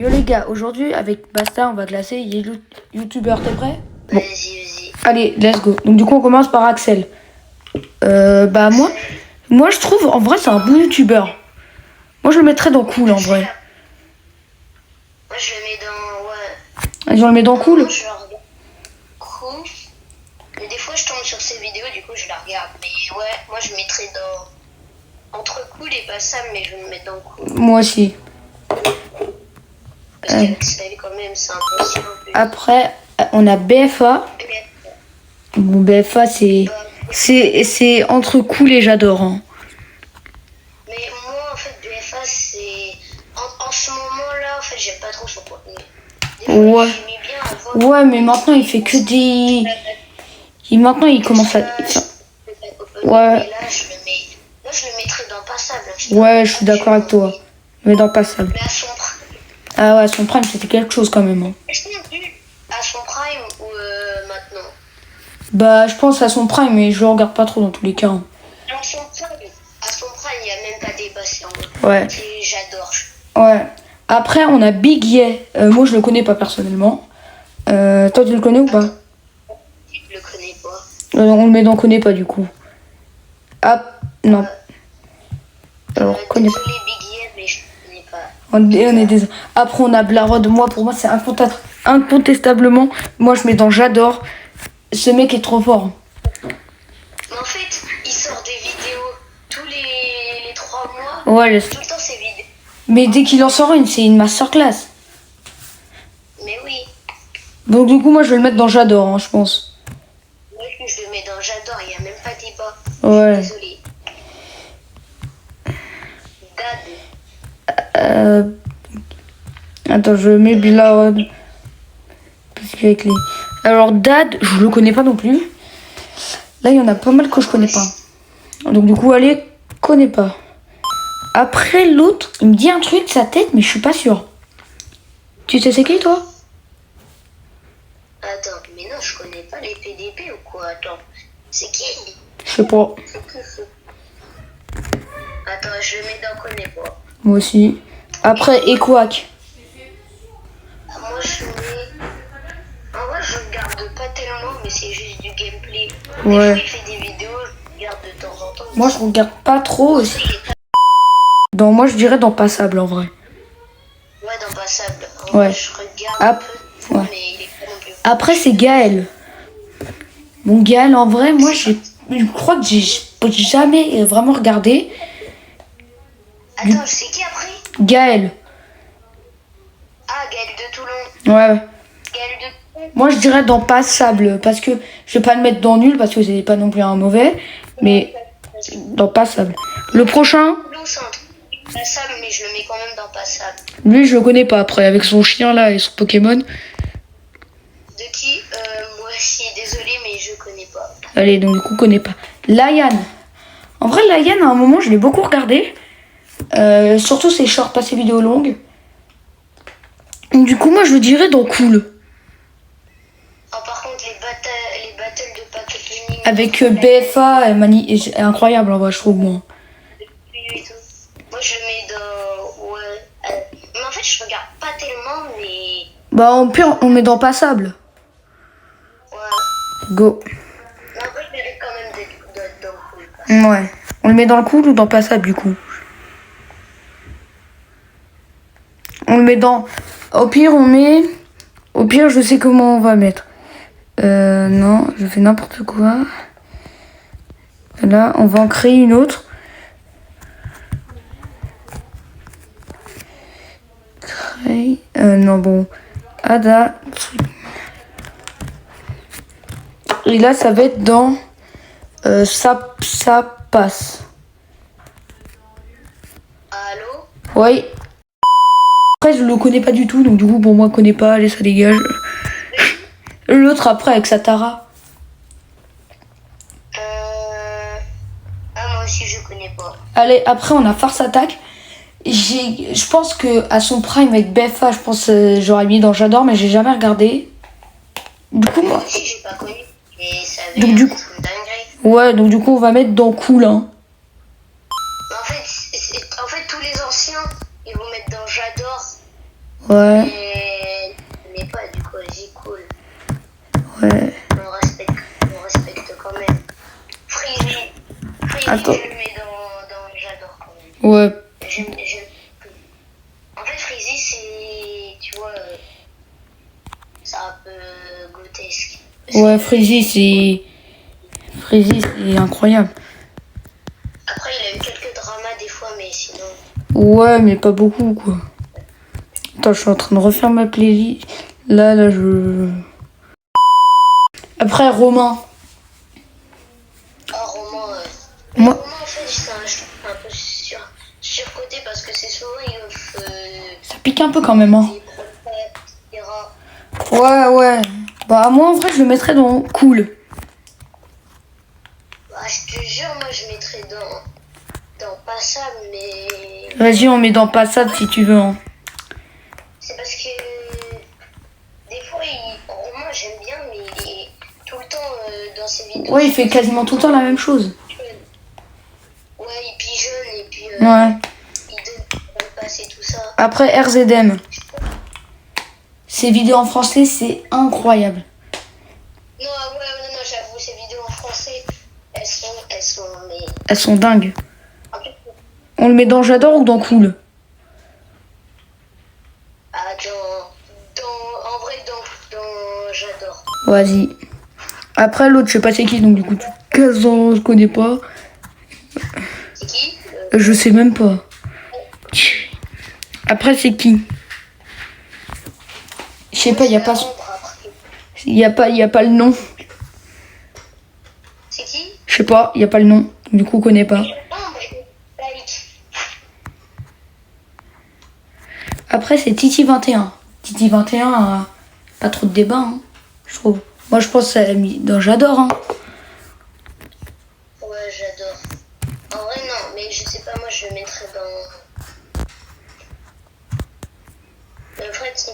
Yo les gars, aujourd'hui avec Basta, on va classer youtubeur, t'es prêt? Bon. Vas-y. Allez, let's go. Donc du coup on commence par Axel. Bah moi je trouve en vrai c'est un bon youtubeur. Moi je le mettrais dans cool en vrai. Moi je le mets dans... Ouais. Vas-y, on le met dans cool. Moi je le regarde cool. Mais des fois je tombe sur ses vidéos, du coup je la regarde. Mais ouais, moi je mettrais dans... Entre cool et passable, mais je vais me mettre dans cool. Moi aussi. Parce qu'avec sa vie quand même, c'est impressionnant. Après, on a BFA. Bon, BFA c'est entre cool et j'adore. Hein. Mais moi en fait BFA c'est... En ce moment là, en fait j'aime pas trop son contenu. Ouais. J'aimais bien avant. Ouais, mais maintenant il fait que des... Maintenant il commence à... Ouais. Mais là je le mettrais dans passable. Ouais, je suis d'accord avec toi. Mais dans passable. Mais à son prime. Ah ouais, son prime c'était quelque chose quand même. Hein. Est-ce qu'on a vu à son prime ou maintenant? Bah je pense à son prime, mais je le regarde pas trop dans tous les cas. Hein. À son prime, il n'y a même pas débat, c'est en mode. Ouais. J'adore. Ouais. Après on a Big Ye. Moi je le connais pas personnellement. Toi tu le connais ou pas? Je le connais pas. On le met dans connaît pas du coup. Ah non. Alors connais pas. Désolé Big Ye, mais je connais pas. On est des... Après on a Blarod. Pour moi c'est incontestablement. Moi je mets dans j'adore. Ce mec est trop fort. Mais en fait, il sort des vidéos tous les 3 mois. Ouais. Tout le temps ses vidéos. Mais dès qu'il en sort une, c'est une masterclass. Mais oui. Donc du coup moi je vais le mettre dans j'adore, hein, je pense. Moi je le mets dans j'adore, il n'y a même pas débat. Ouais. Désolé. Dad. Attends, je mets Blarod. Parce qu'avec les... Alors Dad, je le connais pas non plus. Là, il y en a pas mal que je connais pas. Donc du coup, allez, connais pas. Après, l'autre, il me dit un truc de sa tête, mais je suis pas sûre. Tu sais c'est qui, toi? Attends, mais non, je connais pas les PDP ou quoi? Attends, c'est qui? Je sais pas. Attends, je le mets dans connais pas. Moi aussi. Après, Equac. Moi, je mets... En vrai, je regarde pas tellement, mais c'est juste du gameplay. Des Ouais. fois, il fait des vidéos, je regarde de temps en temps. Moi, je regarde pas trop aussi. Moi, je dirais dans Passable, en vrai. Ouais, dans passable. En Ouais. vrai, je regarde un peu, ouais. mais il est pas non plus... Après, c'est Gaël. Bon, Gaël, en vrai, moi, je crois que j'ai jamais vraiment regardé. Attends, c'est qui après? Gaël. Ah, Gaël de Toulon. Ouais. Gaël de Toulon. Moi, je dirais dans Passable. Parce que je vais pas le mettre dans nul, parce que c'est pas non plus un mauvais. Mais dans Passable. Le prochain, Toulon, c'est un truc passable, mais je le mets quand même dans passable. lui, je le connais pas après. Avec son chien là et son Pokémon. De qui? Moi aussi, désolé, mais je connais pas. Allez, donc du coup, connais pas. Layan. En vrai, Layan, à un moment, je l'ai beaucoup regardé. Surtout ses shorts, pas ses vidéos longues. Donc, du coup, moi, je le dirais dans cool. Oh, par contre, les battles de pack opening... Avec BFA, est incroyable en vrai, je trouve, moi. Moi, je le mets dans... Ouais. Mais en fait, je regarde pas tellement, mais... Bah, au pire, on met dans Passable. Ouais. Go. Mais en fait, je mérite quand même d'être dans cool. Ouais. On le met dans le cool ou dans Passable, du coup? On le met dans... Au pire, on met... Au pire, je sais comment on va mettre. Non, je fais n'importe quoi. Là, on va en créer une autre. Créer... non, bon. Ada. Et là, ça va être dans... ça passe. Allô? Oui. Après, je le connais pas du tout, donc du coup, pour moi, je connais pas. Allez, ça dégage. L'autre, après, avec Satara. Ah, moi aussi, je connais pas. Allez, après, on a Farce Attack. Je pense que à son prime avec BFA, je pense j'aurais mis dans J'adore, mais j'ai jamais regardé. Du coup, Moi moi... aussi, j'ai pas connu. Et ça avait Donc, l'air du d'être une dinguerie. Ouais, donc du coup, on va mettre dans cool, hein. Mais en fait, tous les anciens, ils vont mettre dans J'adore. Ouais, Mais pas du coup, vas-y, cool. ouais. On respecte quand même. Freezy, Attends. je le mets dans j'adore quand même. Ouais, J'aime. En fait, Freezy, c'est, tu vois, c'est un peu grotesque. ouais, Freezy, c'est incroyable. Après, il a eu quelques dramas des fois, mais sinon. Ouais, mais pas beaucoup, quoi. Attends, je suis en train de refaire ma playlist. Là, je... Après, Romain. Oh, Roman, Moi, Roman, en fait, c'est un peu surcoté parce que c'est souvent, il offre ça pique un peu quand même, hein. des brochettes, etc. Ouais. Bah, moi, en vrai, je le mettrais dans cool. Bah, je te jure, moi, je mettrais dans passable, mais. Vas-y, on met dans passable si tu veux, hein. C'est parce que des fois, Romain, j'aime bien, mais il est tout le temps dans ses vidéos. Ouais, il fait quasiment tout le temps la même chose. Ouais, il pigeonne et puis Ouais. il donne le passe et tout ça. Après, RZM. Ses vidéos en français, c'est incroyable. Non, non, j'avoue, ces vidéos en français, elles sont, mais. Elles sont dingues. En fait, On le met dans j'adore ou dans cool? en vrai, j'adore. Vas-y. Après, l'autre, je sais pas c'est qui, donc du coup, 15 ans, je connais pas. C'est qui Je sais même pas. Après, c'est qui? Je sais pas, y a pas son... Ambre, après. Y a pas le nom. C'est qui Je sais pas, y a pas le nom. Du coup, on connaît pas. Ambre, like. Après, c'est Titi21. Titi21, pas trop de débat, hein, je trouve. Moi, je pense que ça l'a mis dans j'adore, hein. Ouais, j'adore. En vrai, non, mais je sais pas, moi, je le mettrais dans. En fait,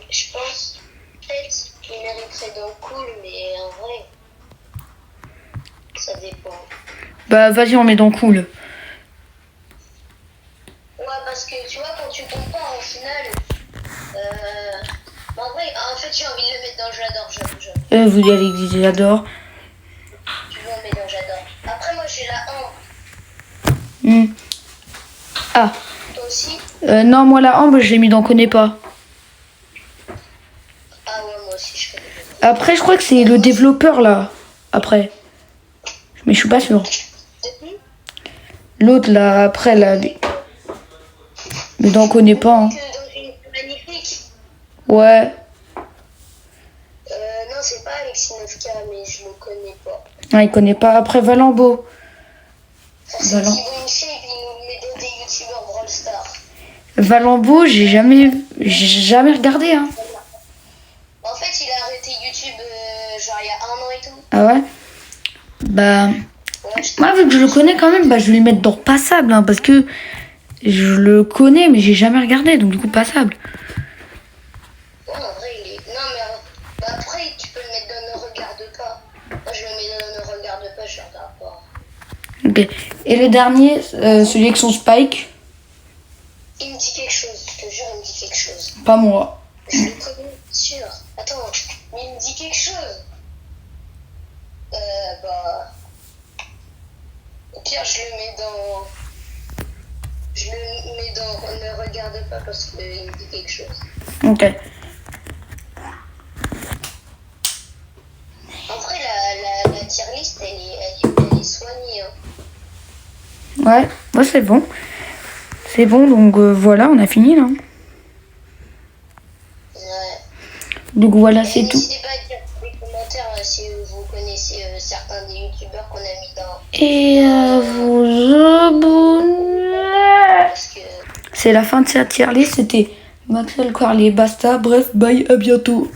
je pense peut-être qu'il mériterait dans cool, mais en vrai, ça dépend. Bah, vas-y, on met dans cool. Ouais, parce que tu vois, quand tu compares au final, en vrai, en fait, j'ai envie de le mettre dans j'adore. Vous y allez dire j'adore. Tu veux, on met dans j'adore. Après, moi, j'ai la ambre. Ah, Toi aussi non, moi, la Ambre, je l'ai mis dans connais pas. Ah ouais, moi aussi, je connais. Après, je crois que c'est le développeur, là. Après. Mais je suis pas sûre. Depuis L'autre, là, après, là. Mais dans connais pas, hein. Que dans une magnifique. Ouais. Non, c'est pas Alexis 9K, mais je le connais pas. Ah, il connaît pas. Après, Valambo. C'est Valent- Thibaut Inchep, il nous met dans des youtubeurs Brawl Stars. Valambo, j'ai jamais regardé, hein. En fait, il a arrêté YouTube genre il y a 1 an et tout. Ah ouais? Bah, Ouais, moi, vu que je le connais quand même, bah, je vais le mettre dans passable, hein, parce que je le connais, mais j'ai jamais regardé, donc du coup, passable. Ouais, en vrai, il est. Non, mais après, tu peux le mettre dans Ne Regarde Pas. Moi, je le mets dans Ne Regarde Pas, je regarde pas. Ok. Et le dernier, celui avec son Spike, Il me dit quelque chose, je te jure, il me dit quelque chose. pas moi. Je le connais, sûr. Attends, mais il me dit quelque chose. Bah. Au pire, je le mets dans. Je le mets dans Ne Regarde Pas parce qu'il me dit quelque chose. Ok. En vrai, la tier list, elle est soignée. Hein. Ouais, c'est bon. C'est bon, donc voilà, on a fini là. Ouais. Donc voilà, Et c'est tout. n'hésitez pas à dire dans les commentaires si vous connaissez certains des youtubeurs qu'on a mis dans. Et à vous abonner. Parce que. C'est la fin de cette tier list, c'était Maxwell Carlier, basta, bref, bye, à bientôt.